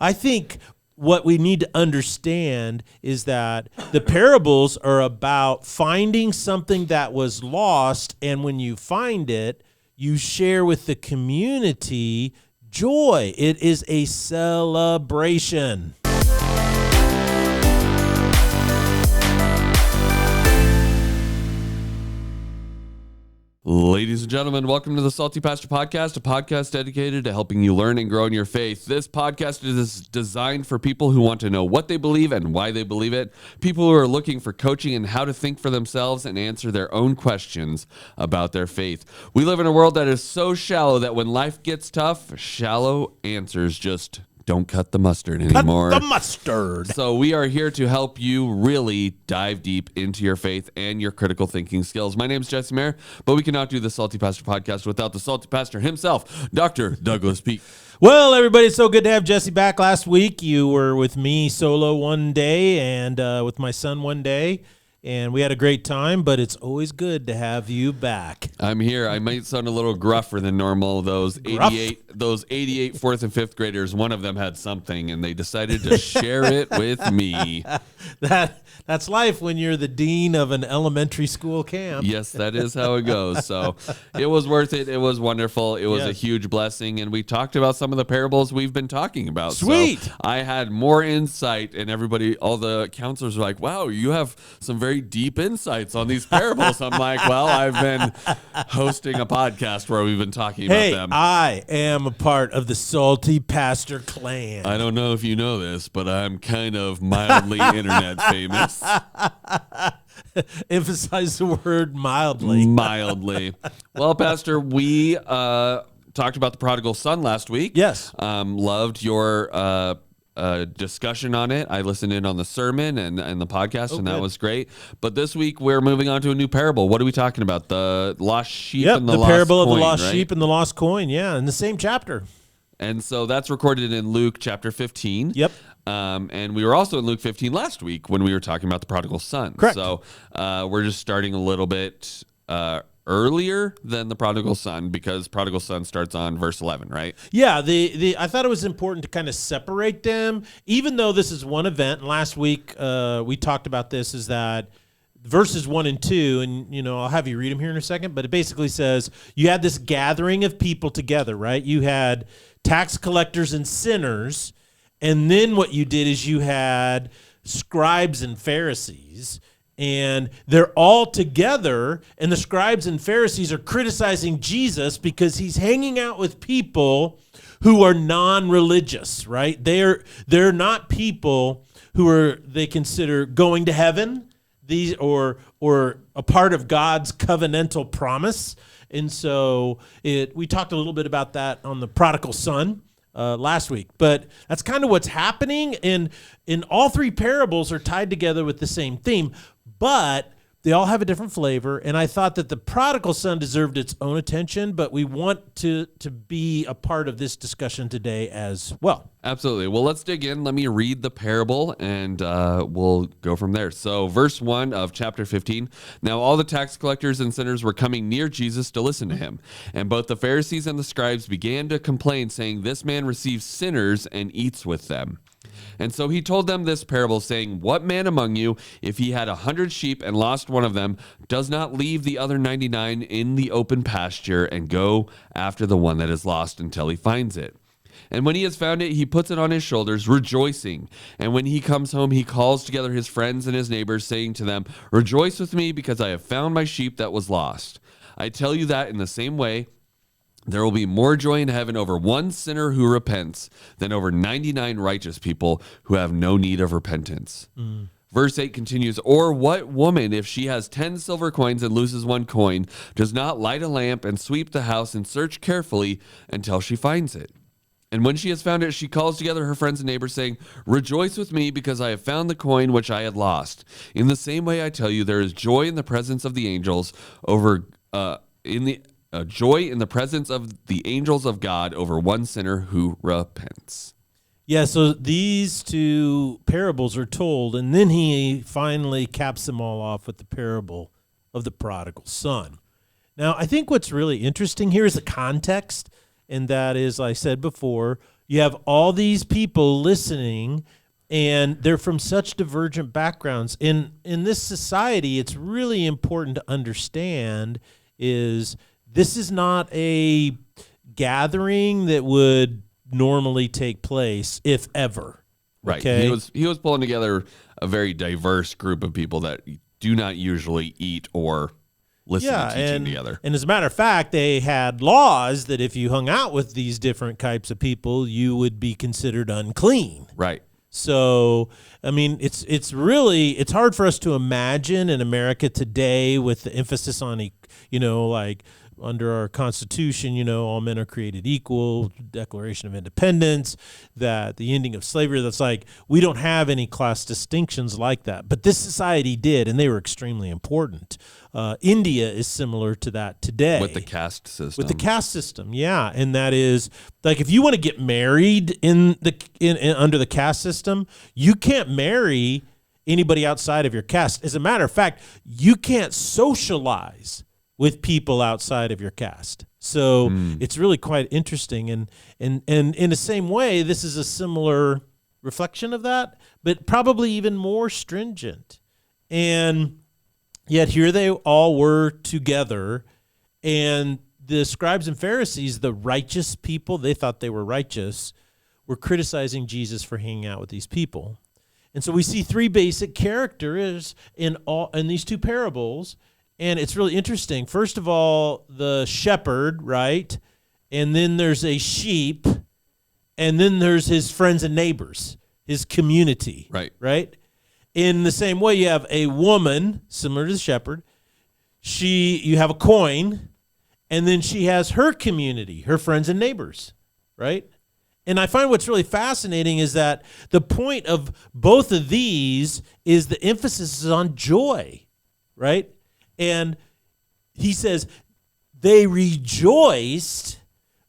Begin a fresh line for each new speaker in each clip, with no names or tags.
I think what we need to understand is that the parables are about finding something that was lost, and when you find it, you share with the community joy. It is a celebration.
Ladies and gentlemen, welcome to the Salty Pastor Podcast, a podcast dedicated to helping you learn and grow in your faith. This podcast is designed for people who want to know what they believe and why they believe it, people who are looking for coaching and how to think for themselves and answer their own questions about their faith. We live in a world that is so shallow that when life gets tough, shallow answers just don't cut the mustard anymore.
Cut the mustard.
So we are here to help you really dive deep into your faith and your critical thinking skills. My name is Jesse Maher, but we cannot do the Salty Pastor Podcast without the Salty Pastor himself, Dr. Douglas Peake.
Well, everybody, it's so good to have Jesse back. Last week, you were with me solo one day and with my son one day. And we had a great time, but it's always good to have you back.
I'm here. I might sound a little gruffer than normal. Those 88 fourth and fifth graders, one of them had something, and they decided to share it with me.
That's life when you're the dean of an elementary school camp.
Yes, that is how it goes. So it was worth it. It was wonderful. It was a huge blessing, and we talked about some of the parables we've been talking about.
Sweet.
So I had more insight, and all the counselors were like, wow, you have some very deep insights on these parables. I'm like, well, I've been hosting a podcast where we've been talking about them.
I am a part of the Salty Pastor clan.
I don't know if you know this, but I'm kind of mildly internet famous.
Emphasize the word mildly.
Mildly. Well, Pastor, we talked about the prodigal son last week.
Yes.
Loved your discussion on it. I listened in on the sermon and the podcast, and that was great. But this week we're moving on to a new parable. What are we talking about? The lost sheep and the lost coin.
The parable of the lost
right?
sheep and the lost coin. Yeah, in the same chapter.
And so that's recorded in Luke chapter 15.
Yep.
And we were also in Luke 15 last week when we were talking about the prodigal son.
Correct.
So we're just starting a little bit earlier than the prodigal son, because prodigal son starts on verse 11, right?
Yeah, I thought it was important to kind of separate them, even though this is one event. And last week we talked about this, is that verses 1 and 2, and I'll have you read them here in a second, but it basically says you had this gathering of people together, right? You had tax collectors and sinners, and then what you did is you had scribes and Pharisees, and they're all together, and the scribes and Pharisees are criticizing Jesus because he's hanging out with people who are non-religious, right? They're not people who they consider going to heaven, these or a part of God's covenantal promise. And so we talked a little bit about that on the prodigal son last week, but that's kind of what's happening. And all three parables are tied together with the same theme, but they all have a different flavor. And I thought that the prodigal son deserved its own attention, but we want to be a part of this discussion today as well.
Absolutely. Well, let's dig in. Let me read the parable, and we'll go from there. So verse 1 of chapter 15, now all the tax collectors and sinners were coming near Jesus to listen to him. And both the Pharisees and the scribes began to complain, saying, this man receives sinners and eats with them. And so he told them this parable, saying, what man among you, if he had 100 sheep and lost one of them, does not leave the other 99 in the open pasture and go after the one that is lost until he finds it? And when he has found it, he puts it on his shoulders, rejoicing. And when he comes home, he calls together his friends and his neighbors, saying to them, rejoice with me, because I have found my sheep that was lost. I tell you that in the same way, there will be more joy in heaven over one sinner who repents than over 99 righteous people who have no need of repentance. Verse 8 continues, or what woman, if she has 10 silver coins and loses one coin, does not light a lamp and sweep the house and search carefully until she finds it? And when she has found it, she calls together her friends and neighbors, saying, rejoice with me, because I have found the coin which I had lost. In the same way, I tell you, there is joy in the presence of the angels joy in the presence of the angels of God over one sinner who repents.
Yeah, so these two parables are told, and then he finally caps them all off with the parable of the prodigal son. Now, I think what's really interesting here is the context, and that is, I said before, you have all these people listening, and they're from such divergent backgrounds. In this society, it's really important to understand is this is not a gathering that would normally take place, if ever.
Right.
Okay?
He was pulling together a very diverse group of people that do not usually eat or listen to teaching together.
And as a matter of fact, they had laws that if you hung out with these different types of people, you would be considered unclean.
Right.
So, I mean, it's hard for us to imagine in America today with the emphasis on, like under our Constitution, all men are created equal, Declaration of Independence, that the ending of slavery, that's like, we don't have any class distinctions like that. But this society did, and they were extremely important. India is similar to that today.
With the caste system.
With the caste system, yeah. And that is, like, if you want to get married in under the caste system, you can't marry anybody outside of your caste. As a matter of fact, you can't socialize with people outside of your caste. So it's really quite interesting. And in the same way, this is a similar reflection of that, but probably even more stringent. And yet here they all were together, and the scribes and Pharisees, the righteous people, they thought they were righteous, were criticizing Jesus for hanging out with these people. And so we see three basic characters in these two parables. And it's really interesting. First of all, the shepherd, right? And then there's a sheep. And then there's his friends and neighbors, his community. Right? In the same way, you have a woman, similar to the shepherd. You have a coin. And then she has her community, her friends and neighbors. Right? And I find what's really fascinating is that the point of both of these is the emphasis is on joy. Right? And he says, they rejoiced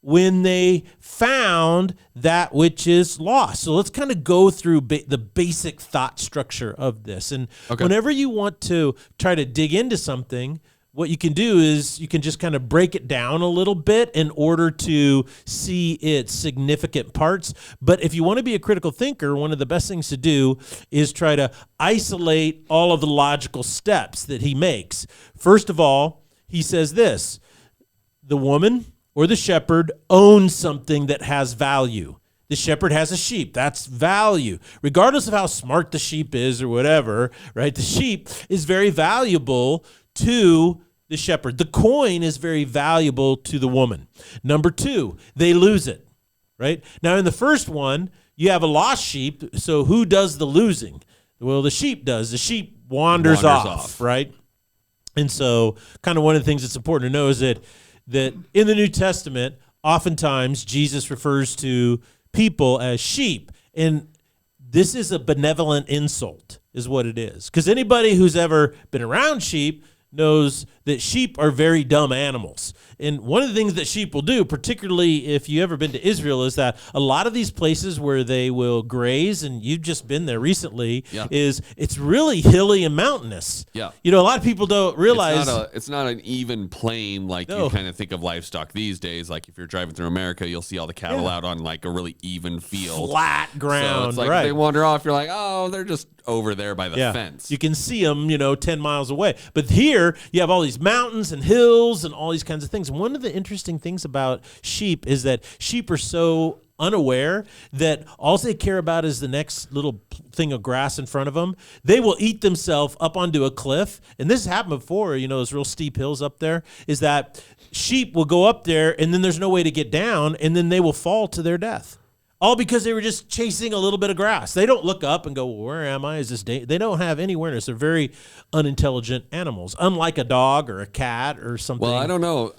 when they found that which is lost. So let's kind of go through the basic thought structure of this. And whenever you want to try to dig into something, what you can do is you can just kind of break it down a little bit in order to see its significant parts. But if you want to be a critical thinker, one of the best things to do is try to isolate all of the logical steps that he makes. First of all, he says this: the woman or the shepherd owns something that has value. The shepherd has a sheep. That's value. Regardless of how smart the sheep is or whatever, right? The sheep is very valuable to the shepherd. The coin is very valuable to the woman. Number two, they lose it, right? Now, in the first one, you have a lost sheep, so who does the losing? Well, the sheep does. The sheep wanders off, right? And so kind of one of the things that's important to know is that in the New Testament, oftentimes Jesus refers to people as sheep, and this is a benevolent insult, is what it is. Because anybody who's ever been around sheep knows that sheep are very dumb animals. And one of the things that sheep will do, particularly if you've ever been to Israel, is that a lot of these places where they will graze, and you've just been there recently, is it's really hilly and mountainous.
Yeah.
A lot of people don't realize.
It's not an even plain like you kind of think of livestock these days. Like if you're driving through America, you'll see all the cattle out on like a really even field.
Flat ground.
So it's like they wander off. You're like, oh, they're just over there by the fence.
You can see them, 10 miles away. But here, you have all these mountains and hills and all these kinds of things. One of the interesting things about sheep is that sheep are so unaware that all they care about is the next little thing of grass in front of them. They will eat themselves up onto a cliff. And this has happened before, those real steep hills up there, is that sheep will go up there and then there's no way to get down, and then they will fall to their death. All because they were just chasing a little bit of grass. They don't look up and go, well, where am I? Is this day? They don't have any awareness. They're very unintelligent animals, unlike a dog or a cat or something.
Well, I don't know.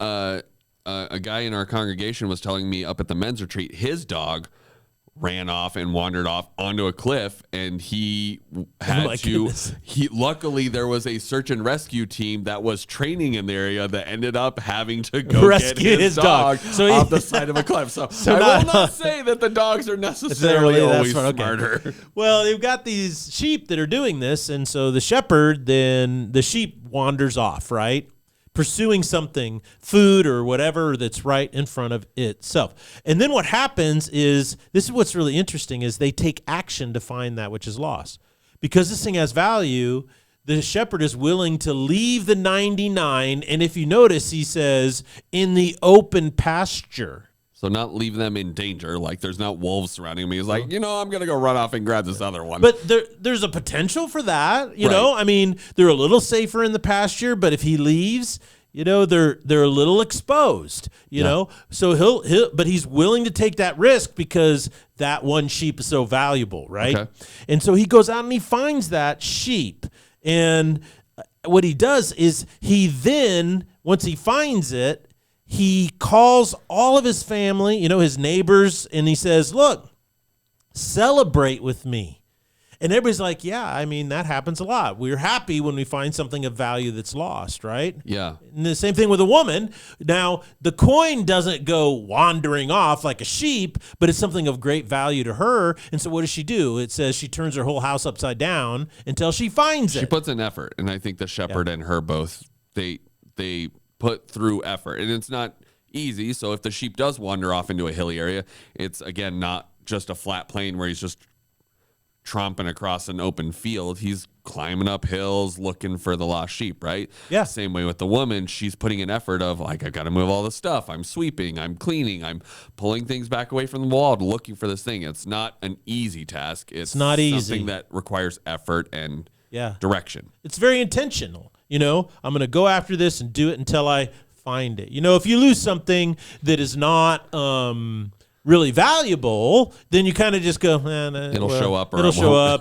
A guy in our congregation was telling me up at the men's retreat, his dog ran off and wandered off onto a cliff, and he had luckily there was a search and rescue team that was training in the area that ended up having to go rescue his dog off the side of a cliff. So I will not say that the dogs are necessarily always smarter.
Well, you've got these sheep that are doing this, and so the shepherd, then the sheep wanders off, right? pursuing something, food or whatever that's right in front of itself. And then what happens is, this is what's really interesting, is they take action to find that which is lost. Because this thing has value, the shepherd is willing to leave the 99, and if you notice, he says, in the open pasture.
So not leave them in danger, like there's not wolves surrounding me. He's like, I'm going to go run off and grab this other one.
But there's a potential for that, you know? I mean, they're a little safer in the pasture, but if he leaves, they're a little exposed, you know? So but he's willing to take that risk because that one sheep is so valuable, right? Okay. And so he goes out and he finds that sheep. And what he does is he then, once he finds it, he calls all of his family, his neighbors, and he says, look, celebrate with me. And everybody's like, yeah, I mean, that happens a lot. We're happy when we find something of value that's lost, right?
Yeah.
And the same thing with a woman. Now, the coin doesn't go wandering off like a sheep, but it's something of great value to her. And so what does she do? It says she turns her whole house upside down until she finds it.
She puts in effort. And I think the shepherd and her both, they put through effort. And it's not easy. So if the sheep does wander off into a hilly area, it's, again, not just a flat plain where he's just tromping across an open field. He's climbing up hills looking for the lost sheep, right?
Yeah.
Same way with the woman. She's putting an effort of, like, I got to move all this stuff. I'm sweeping. I'm cleaning. I'm pulling things back away from the wall, looking for this thing. It's not an easy task. It's
not easy.
Something that requires effort and direction.
It's very intentional. I'm going to go after this and do it until I find it. If you lose something that is not really valuable, then you kind of just go,
it'll show up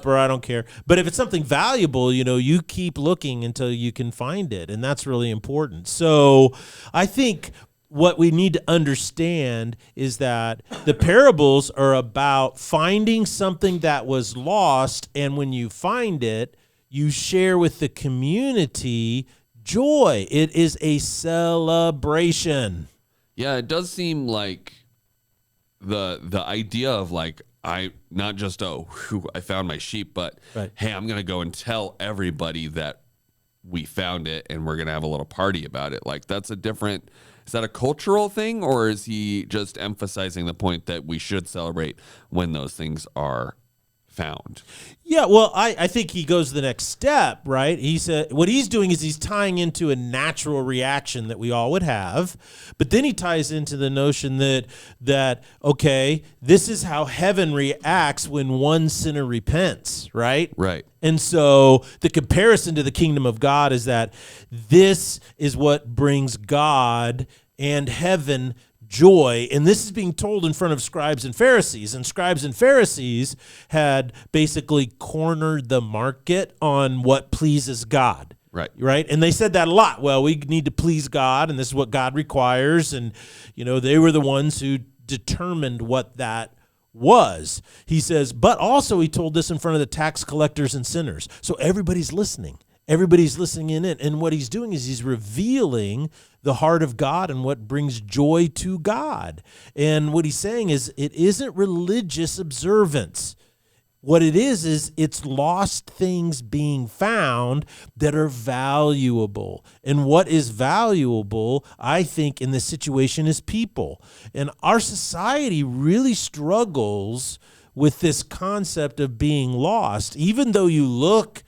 or I don't care. But if it's something valuable, you keep looking until you can find it. And that's really important. So I think what we need to understand is that the parables are about finding something that was lost. And when you find it, you share with the community joy. It is a celebration.
Yeah, it does seem like the idea of, like, I not just I found my sheep, but hey, I'm gonna go and tell everybody that we found it, and we're gonna have a little party about it. Like, that's a different. Is that a cultural thing, or is he just emphasizing the point that we should celebrate when those things are found?
Yeah, well, I think he goes the next step, right? He said what he's doing is he's tying into a natural reaction that we all would have, but then he ties into the notion that okay, this is how heaven reacts when one sinner repents, right?
Right.
And so the comparison to the kingdom of God is that this is what brings God and heaven joy. And this is being told in front of scribes and Pharisees. And scribes and Pharisees had basically cornered the market on what pleases God. Right. And they said that a lot. Well, we need to please God, and this is what God requires. And, they were the ones who determined what that was. He says, but also he told this in front of the tax collectors and sinners. So everybody's listening. Everybody's listening in it. And what he's doing is he's revealing the heart of God and what brings joy to God. And what he's saying is it isn't religious observance. What it is it's lost things being found that are valuable. And what is valuable, I think, in this situation is people. And our society really struggles with this concept of being lost. Even though you look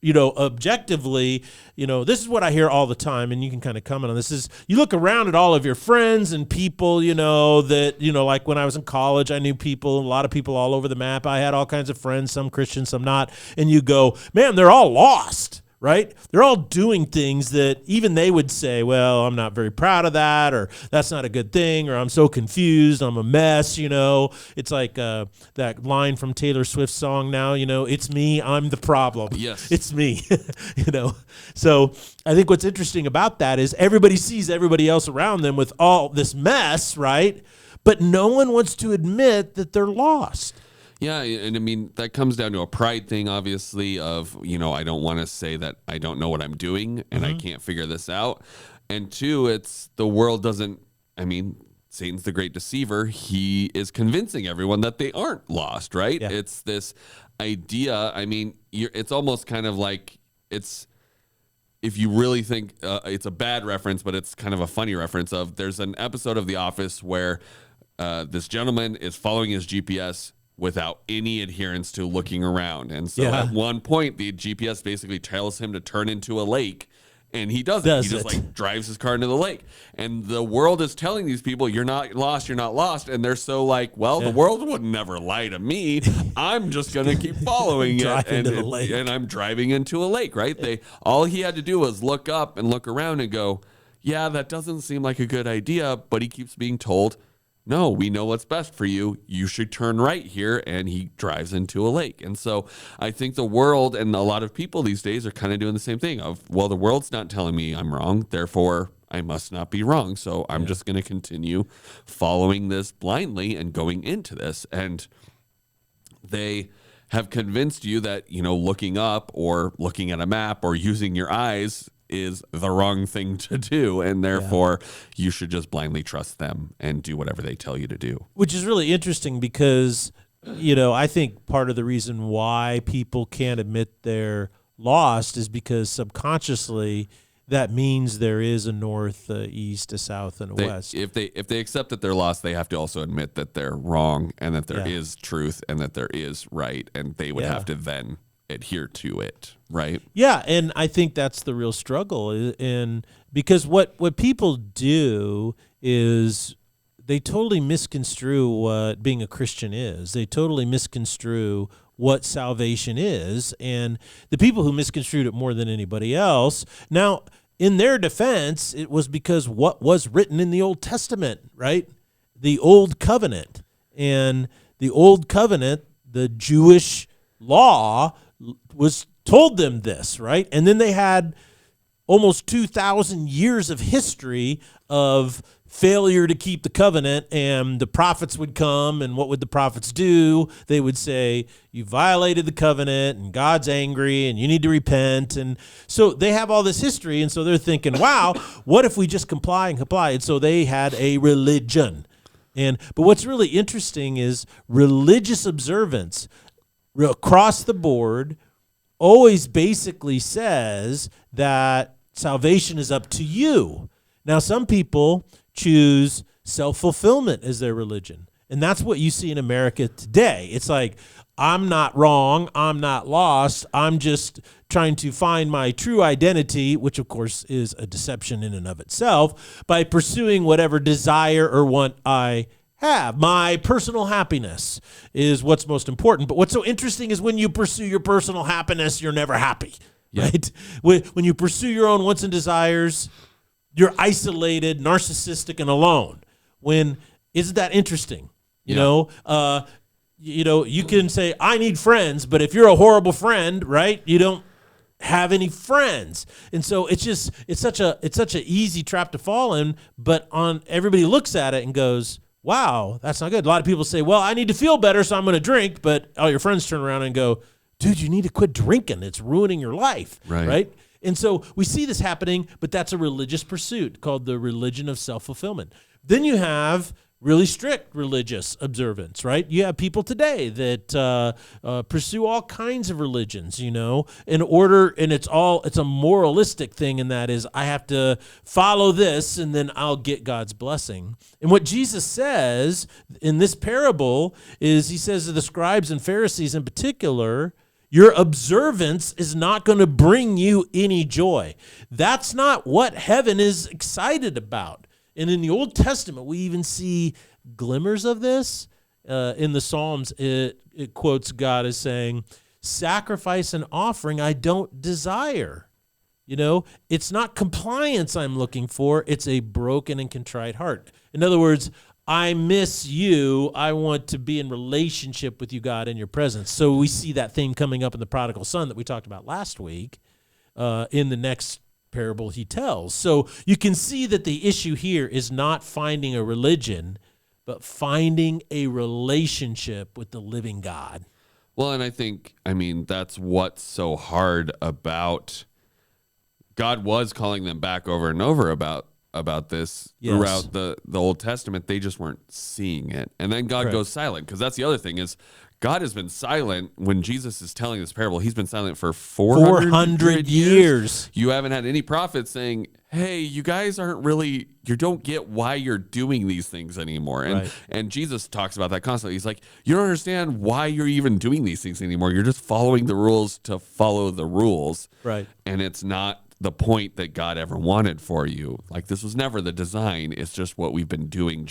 objectively, this is what I hear all the time, and you can kind of comment on this, is you look around at all of your friends and people, that, like when I was in college, I knew people, a lot of people all over the map. I had all kinds of friends, some Christian, some not. And you go, man, they're all lost, right? They're all doing things that even they would say, well, I'm not very proud of that, or that's not a good thing, or I'm so confused, I'm a mess, It's like that line from Taylor Swift's song now, it's me, I'm the problem.
Yes.
It's me, So I think what's interesting about that is everybody sees everybody else around them with all this mess, right? But no one wants to admit that they're lost.
Yeah, and I mean, that comes down to a pride thing, obviously, of, I don't want to say that I don't know what I'm doing and I can't figure this out. And two, it's the world doesn't, Satan's the great deceiver. He is convincing everyone that they aren't lost, right? Yeah. It's this idea, it's almost kind of like if you really think it's a bad reference, but it's kind of a funny reference of there's an episode of The Office where this gentleman is following his GPS without any adherence to looking around. And so at one point, the GPS basically tells him to turn into a lake. And he doesn't. He just like drives his car into the lake. And the world is telling these people, you're not lost, you're not lost. And they're so like, well, the world would never lie to me. I'm just going to keep following it. And I'm driving into a lake, right? All he had to do was look up and look around and go, yeah, that doesn't seem like a good idea. But he keeps being told, no, we know what's best for you. You should turn right here. And he drives into a lake. And so I think the world and a lot of people these days are kind of doing the same thing of, well, the world's not telling me I'm wrong. Therefore, I must not be wrong. So I'm just going to continue following this blindly and going into this. And they have convinced you that, looking up or looking at a map or using your eyes is the wrong thing to do, and therefore you should just blindly trust them and do whatever they tell you to do.
Which is really interesting because, I think part of the reason why people can't admit they're lost is because subconsciously that means there is a north, a east, a south, and a west.
If they accept that they're lost, they have to also admit that they're wrong and that there is truth and that there is right, and they would have to then adhere to it, right?
Yeah, and I think that's the real struggle. And because what people do is they totally misconstrue what being a Christian is. They totally misconstrue what salvation is. And the people who misconstrued it more than anybody else, now, in their defense, it was because what was written in the Old Testament, right? The Old Covenant. And the Old Covenant, the Jewish law, was told them this, right? And then they had almost 2,000 years of history of failure to keep the covenant, and the prophets would come, and what would the prophets do? They would say, you violated the covenant, and God's angry, and you need to repent. And so they have all this history, and so they're thinking, wow, what if we just comply and comply? And so they had a religion. But what's really interesting is religious observance across the board always basically says that salvation is up to you. Now, some people choose self-fulfillment as their religion, and that's what you see in America today. It's like, I'm not wrong, I'm not lost, I'm just trying to find my true identity, which of course is a deception in and of itself, by pursuing whatever desire or want I have. My personal happiness is what's most important. But what's so interesting is when you pursue your personal happiness, you're never happy, right? When you pursue your own wants and desires, you're isolated, narcissistic, and alone. Isn't that interesting? You know, you can say, I need friends, but if you're a horrible friend, right, you don't have any friends. And so it's such a easy trap to fall in, but everybody looks at it and goes, wow, that's not good. A lot of people say, well, I need to feel better, so I'm going to drink. But all your friends turn around and go, dude, you need to quit drinking. It's ruining your life, right? And so we see this happening, but that's a religious pursuit called the religion of self-fulfillment. Then you have really strict religious observance, right? You have people today that pursue all kinds of religions, in order, and it's a moralistic thing, and that is, I have to follow this, and then I'll get God's blessing. And what Jesus says in this parable is, he says to the scribes and Pharisees in particular, your observance is not going to bring you any joy. That's not what heaven is excited about. And in the Old Testament, we even see glimmers of this. In the Psalms, it quotes God as saying, sacrifice and offering I don't desire. It's not compliance I'm looking for. It's a broken and contrite heart. In other words, I miss you. I want to be in relationship with you, God, in your presence. So we see that theme coming up in the prodigal son that we talked about last week in the next parable he tells. So you can see that the issue here is not finding a religion, but finding a relationship with the living God.
Well, and I mean, that's what's so hard about God was calling them back over and over about this throughout the Old Testament. They just weren't seeing it. And then God goes silent, because that's the other thing is God has been silent when Jesus is telling this parable. He's been silent for 400
years.
You haven't had any prophets saying, hey, you guys aren't really, you don't get why you're doing these things anymore. And Jesus talks about that constantly. He's like, you don't understand why you're even doing these things anymore. You're just following the rules to follow the rules.
Right.
And it's not the point that God ever wanted for you. Like, this was never the design. It's just what we've been doing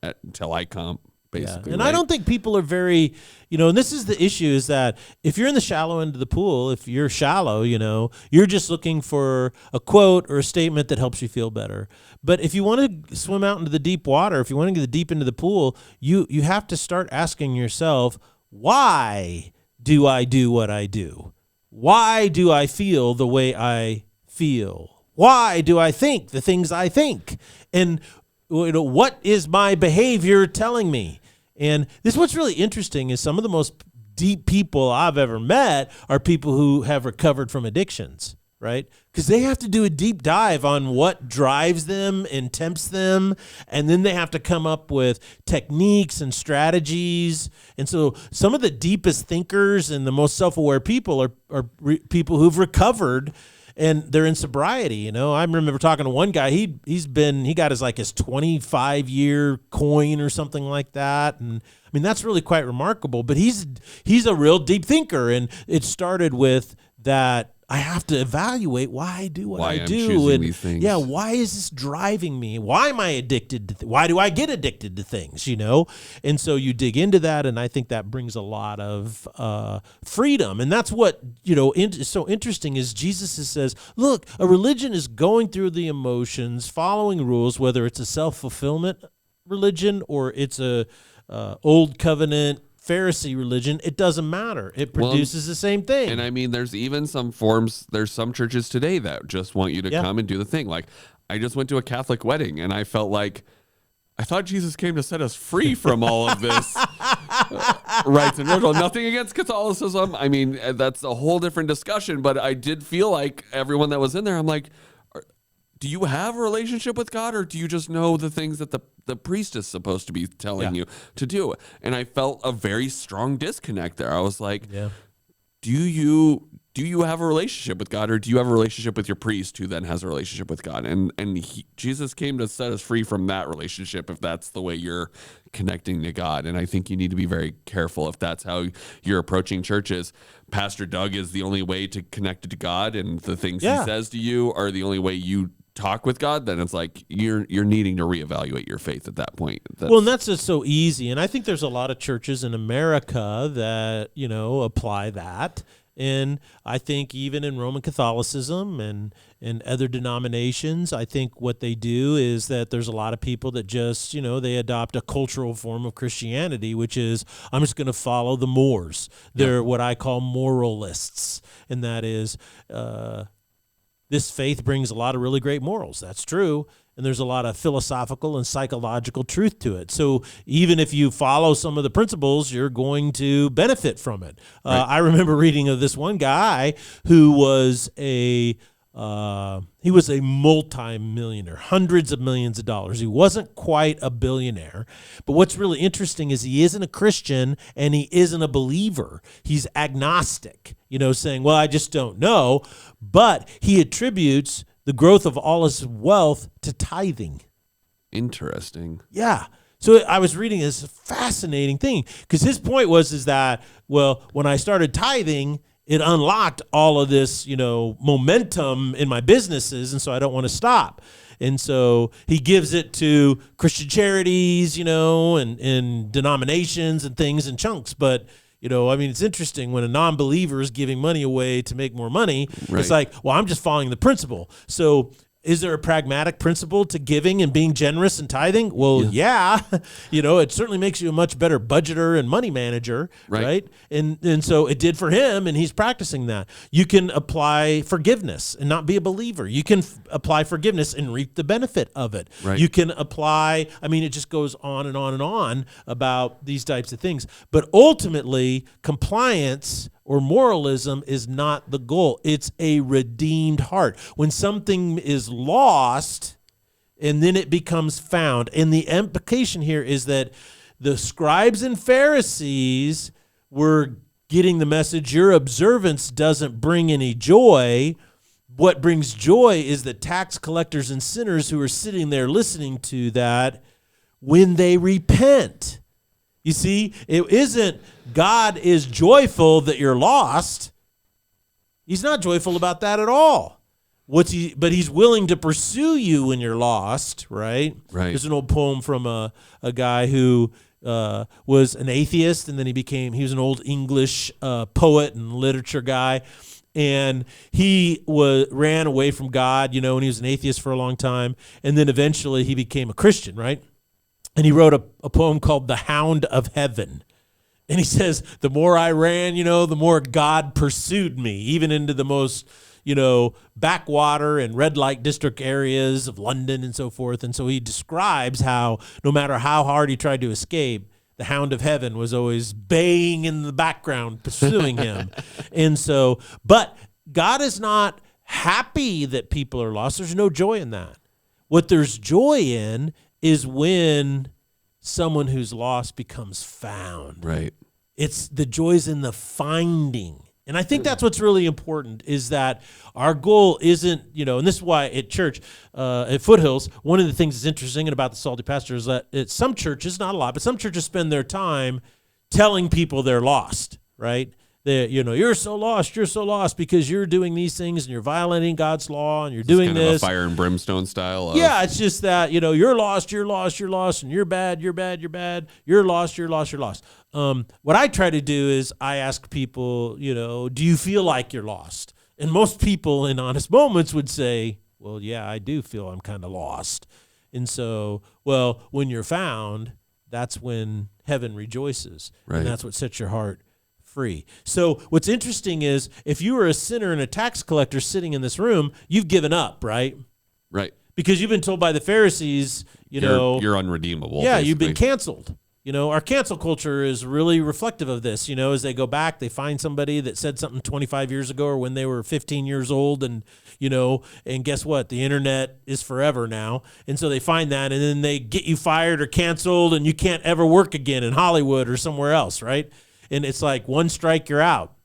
until I come. Basically,
and I don't think people are very, and this is the issue, is that if you're in the shallow end of the pool, if you're shallow, you're just looking for a quote or a statement that helps you feel better. But if you want to swim out into the deep water, if you want to get deep into the pool, you have to start asking yourself, why do I do what I do? Why do I feel the way I feel? Why do I think the things I think? And what is my behavior telling me? And this, what's really interesting is some of the most deep people I've ever met are people who have recovered from addictions, right? Because they have to do a deep dive on what drives them and tempts them, and then they have to come up with techniques and strategies. And so some of the deepest thinkers and the most self-aware people are people who've recovered, and they're in sobriety. I remember talking to one guy. He got his 25-year coin or something like that, and I mean that's really quite remarkable. But he's a real deep thinker, and it started with that. I have to evaluate why I do what I do, and
these things.
Yeah, why is this driving me? Why am I addicted to? Why do I get addicted to things? And so you dig into that, and I think that brings a lot of freedom, and that's what is so interesting is Jesus says, look, a religion is going through the emotions, following rules, whether it's a self-fulfillment religion or it's a old covenant Pharisee religion, it doesn't matter. It produces the same thing.
And I mean, there's even some some churches today that just want you to come and do the thing. Like, I just went to a Catholic wedding and I felt like, I thought Jesus came to set us free from all of this rights and ritual. Nothing against Catholicism. I mean, that's a whole different discussion, but I did feel like everyone that was in there, I'm like, do you have a relationship with God, or do you just know the things that the priest is supposed to be telling you to do? And I felt a very strong disconnect there. I was like, do you have a relationship with God, or do you have a relationship with your priest who then has a relationship with God? And Jesus came to set us free from that relationship if that's the way you're connecting to God. And I think you need to be very careful if that's how you're approaching churches. Pastor Doug is the only way to connect to God, and the things he says to you are the only way you talk with God, then it's like you're needing to reevaluate your faith at that point.
And that's just so easy. And I think there's a lot of churches in America that, apply that. And I think even in Roman Catholicism and other denominations, I think what they do is that there's a lot of people that just, they adopt a cultural form of Christianity, which is, I'm just going to follow the mores. They're what I call moralists. And that is, this faith brings a lot of really great morals. That's true. And there's a lot of philosophical and psychological truth to it. So even if you follow some of the principles, you're going to benefit from it. Right. I remember reading of this one guy who was a multi-millionaire, hundreds of millions of dollars. He wasn't quite a billionaire. But what's really interesting is he isn't a Christian and he isn't a believer. He's agnostic, saying, well, I just don't know. But he attributes the growth of all his wealth to tithing.
Interesting.
Yeah. So I was reading this fascinating thing because his point is that, well, when I started tithing, it unlocked all of this, momentum in my businesses, and so I don't want to stop. And so he gives it to Christian charities, and denominations and things in chunks. But, it's interesting when a non-believer is giving money away to make more money. Right. It's like, well, I'm just following the principle. So is there a pragmatic principle to giving and being generous and tithing? Well, yeah. It certainly makes you a much better budgeter and money manager, right? And so it did for him, and he's practicing that. You can apply forgiveness and not be a believer. You can apply forgiveness and reap the benefit of it. Right. You can apply, it just goes on and on and on about these types of things. But ultimately, compliance or moralism is not the goal. It's a redeemed heart. When something is lost and then it becomes found, and the implication here is that the scribes and Pharisees were getting the message, your observance doesn't bring any joy. What brings joy is the tax collectors and sinners who are sitting there listening to that when they repent. You see, it isn't God is joyful that you're lost. He's not joyful about that at all. But he's willing to pursue you when you're lost, right?
Right.
There's an old poem from a guy who was an atheist, and then he was an old English poet and literature guy. And he ran away from God, and he was an atheist for a long time. And then eventually he became a Christian, right? And he wrote a poem called The Hound of Heaven. And he says, the more I ran, the more God pursued me, even into the most, backwater and red light district areas of London and so forth. And so he describes how no matter how hard he tried to escape, the Hound of Heaven was always baying in the background, pursuing him. And so, but God is not happy that people are lost. There's no joy in that. What there's joy in is when someone who's lost becomes found.
Right.
It's the joys in the finding. And I think that's what's really important is that our goal isn't, and this is why at church, at Foothills, one of the things that's interesting about the Salty Pastor is that some churches, not a lot, but some churches spend their time telling people they're lost, right? You're so lost because you're doing these things and you're violating God's law and you're doing
kind
this.
Of a fire and brimstone style.
Yeah, it's just that, you're lost, and you're bad, you're lost. What I try to do is I ask people, do you feel like you're lost? And most people in honest moments would say, well, yeah, I do feel I'm kind of lost. And so, well, when you're found, that's when heaven rejoices.
Right.
And that's what sets your heart free. So what's interesting is if you were a sinner and a tax collector sitting in this room, you've given up, right?
Right.
Because you've been told by the Pharisees,
you're unredeemable.
Yeah,
basically.
you've been canceled. Our cancel culture is really reflective of this. As they go back, they find somebody that said something 25 years ago or when they were 15 years old, and and guess what? The internet is forever now. And so they find that, and then they get you fired or canceled, and you can't ever work again in Hollywood or somewhere else, right? And it's like one strike, you're out.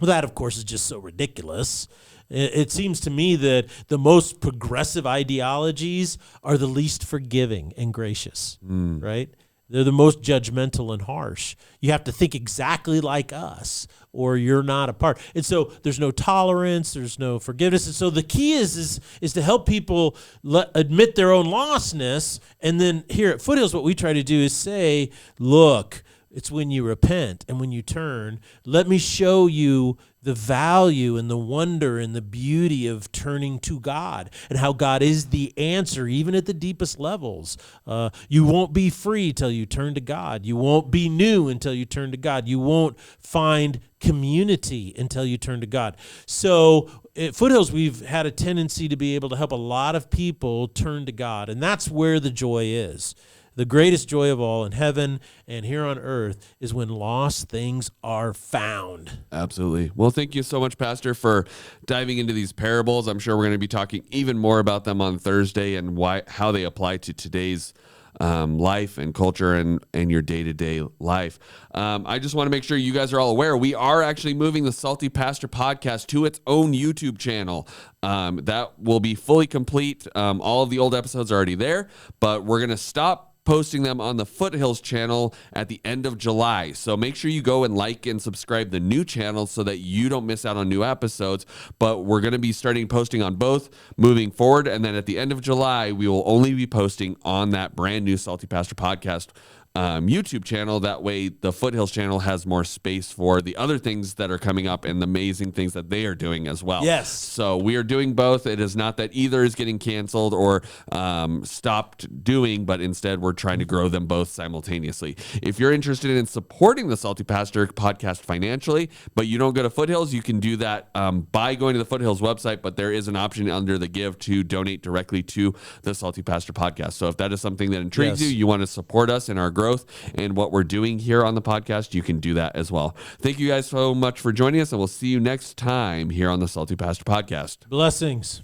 Well, that, of course, is just so ridiculous. It seems to me that the most progressive ideologies are the least forgiving and gracious, right? They're the most judgmental and harsh. You have to think exactly like us, or you're not a part. And so there's no tolerance, there's no forgiveness. And so the key is to help people admit their own lostness. And then here at Foothills, what we try to do is say, look, it's when you repent and when you turn, let me show you the value and the wonder and the beauty of turning to God and how God is the answer, even at the deepest levels. You won't be free till you turn to God. You won't be new until you turn to God. You won't find community until you turn to God. So at Foothills, we've had a tendency to be able to help a lot of people turn to God, and that's where the joy is. The greatest joy of all in heaven and here on earth is when lost things are found.
Absolutely. Well, thank you so much, Pastor, for diving into these parables. I'm sure we're going to be talking even more about them on Thursday and how they apply to today's life and culture and your day-to-day life. I just want to make sure you guys are all aware, we are actually moving the Salty Pastor podcast to its own YouTube channel. That will be fully complete. All of the old episodes are already there, but we're going to stop posting them on the Foothills channel at the end of July. So make sure you go and like and subscribe the new channel so that you don't miss out on new episodes. But we're going to be starting posting on both moving forward. And then at the end of July, we will only be posting on that brand new Salty Pastor podcast YouTube channel. That way the Foothills channel has more space for the other things that are coming up and the amazing things that they are doing as well.
Yes.
So we are doing both. It is not that either is getting canceled or stopped doing, but instead we're trying to grow them both simultaneously. If you're interested in supporting the Salty Pastor podcast financially, but you don't go to Foothills, you can do that by going to the Foothills website, but there is an option under the give to donate directly to the Salty Pastor podcast. So if that is something that intrigues you want to support us in our growth and what we're doing here on the podcast, you can do that as well. Thank you guys so much for joining us, and we'll see you next time here on the Salty Pastor podcast.
Blessings.